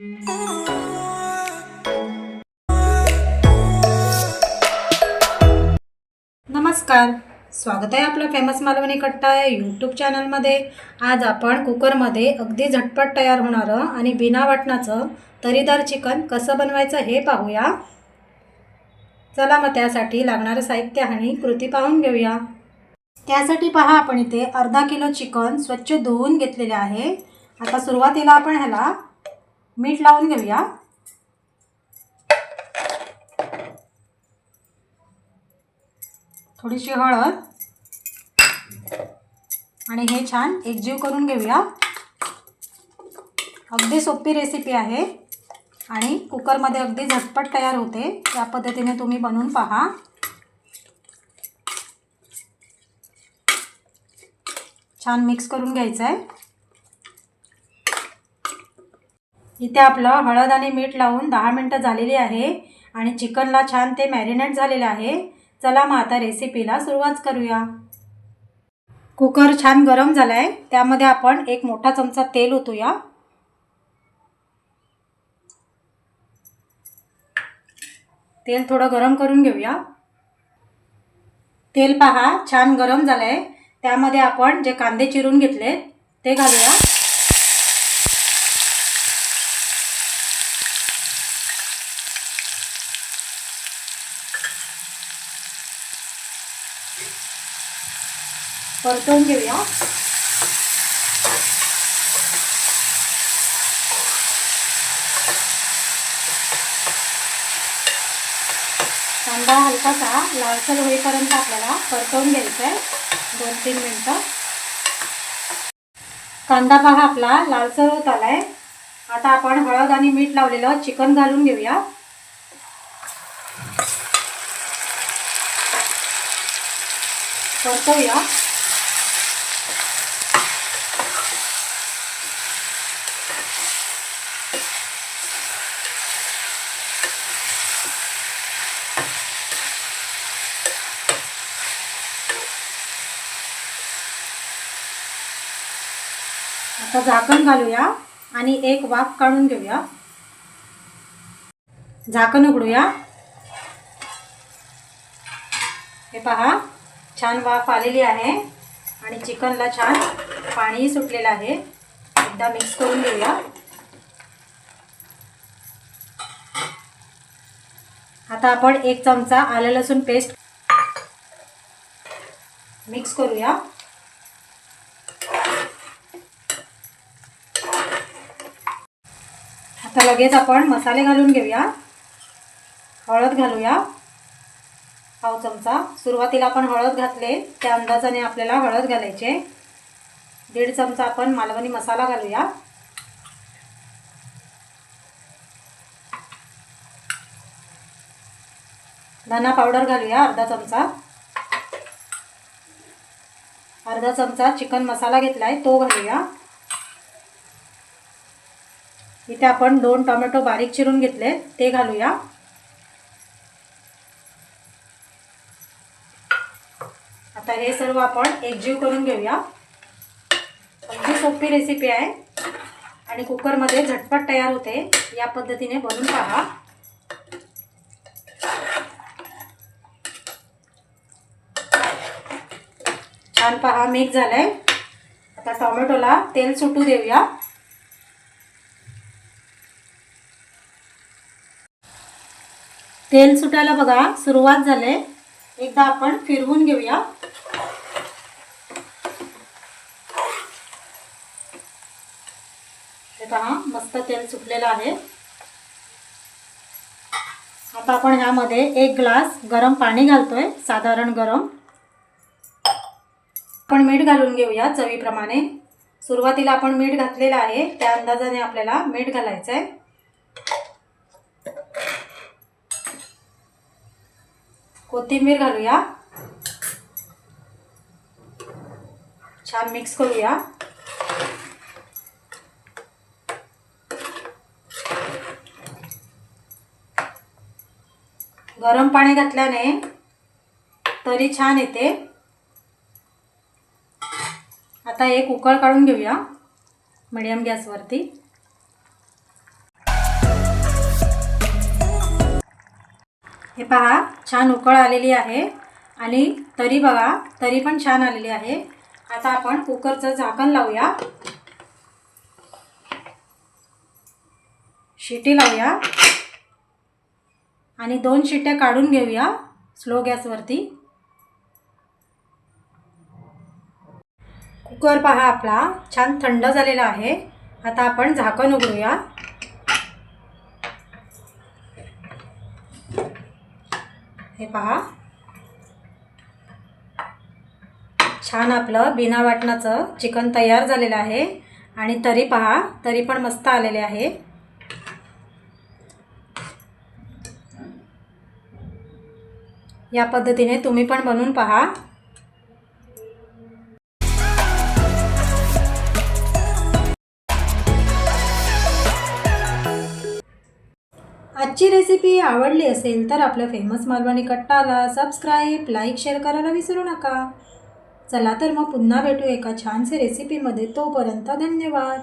नमस्कार, स्वागत आहे आपलं फेमस मालवणी कट्टा या यूट्यूब चॅनलमध्ये। आज आपण कुकरमध्ये अगदी झटपट तयार होणारं आणि बिना वाटणाचं तरीदार चिकन कसं बनवायचं हे पाहूया। चला मग त्यासाठी लागणारं साहित्य आणि कृती पाहून घेऊया। त्यासाठी पहा, आपण इथे अर्धा किलो चिकन स्वच्छ धुवून घेतलेले आहे। आता सुरुवातीला आपण ह्याला मीठ लावून घेऊया। थोडीशी हळद आणि हे छान एकजीव करून घेऊया। अगदी सोपी रेसिपी आहे आणि कुकरमध्ये अगदी झटपट तयार होते। या पद्धतीने तुम्ही बनवून पहा। छान मिक्स करून घ्यायचं आहे। इथे आपलं हळद आणि मीठ लावून 10 मिनिटं झालेली आहे आणि चिकनला छान ते मॅरिनेट झालेलं आहे। चला मग आता रेसिपीला सुरुवात करूया। कुकर छान गरम झाला आहे, त्यामध्ये आपण एक मोठा चमचा तेल ओतूया। तेल थोडं गरम करून घेऊया। तेल पहा छान गरम झालं आहे, त्यामध्ये आपण जे कांदे चिरून घेतले ते घालूया। परतवून घेऊया। कांदा हलकासा लालसर होईपर्यंत आपल्याला परतवून घ्यायचा आहे 2-3 मिनिटं। कांदा पहा आपला लालसर होत आलाय। आता आपण हळद आणि मीठ लावलेलं चिकन घालून घेऊया। परतवूया। आता झाकण घालूया आणि एक वाफ काढून घेऊया। झाकण उघडूया। हे पहा छान वाफ आलेली आहे आणि चिकनला छान पाणी सुटलेलं आहे। एकदा मिक्स करून घेऊया। आता आपण 1 चमचा आलं लसूण पेस्ट मिक्स करूया। आता लगेच आपण मसाले घालून घेऊया। हळद घालूया 1/2 चमचा। सुरुवातीला आपण हळद घातले त्या अंदाजाने आपल्याला हळद घालायचे। 1.5 चमचा आपण मालवणी मसाला घालूया। धना पावडर घालूया अर्धा चमचा। अर्धा चमचा चिकन मसाला घेतलाय तो घालूया। इथे आपण 2 टोमॅटो बारीक चिरून घेतले ते घालूया। आता हे सर्व आपण एकजीव करून घेऊया। अगदी सोपी रेसिपी आहे आणि कुकरमध्ये झटपट तयार होते। या पद्धतीने बनवून पहा। छान पहा मिक्स झालंय। आता टोमॅटोला तेल सुटू देऊया। तेल सुटायला बघा सुरुवात झाली। एकदा आपण फिरवून घेऊया। हे पहा मस्त तेल सुटलेलं आहे। आता आपण ह्यामध्ये 1 ग्लास गरम पाणी घालतोय, साधारण गरम। आपण मीठ घालून घेऊया चवीप्रमाणे। सुरुवातीला आपण मीठ घातलेलं आहे त्या अंदाजाने आपल्याला मीठ घालायचं आहे। कोथिंबीर घालूया। छान मिक्स करूया। गरम पाणी घातल्याने तरी छान येते। आता एक उकळ काढून घेऊया मीडियम गॅसवरती। हे पहा छान उकळ आलेली आहे आणि तरी बघा तरी पण छान आलेली आहे। आता आपण कुकरचं झाकण लावूया, शिटी लावूया आणि 2 शिट्या काढून घेऊया स्लो गॅसवरती। कुकर पहा आपला छान थंड झालेला आहे। आता आपण झाकण उघडूया। हे पहा छान आपलं बिना वाटणाचं चिकन तयार झालेलं आहे आणि तरी पहा तरी पण मस्त आलेले आहे। या पद्धतीने तुम्ही पण बनवून पहा। आजची रेसिपी आवडली असेल तर आपल्या फेमस मालवणी कट्टाला सबस्क्राईब, लाईक, शेअर करायला विसरू नका। चला तर मग पुन्हा भेटू एका छानसे रेसिपीमध्ये। तोपर्यंत धन्यवाद।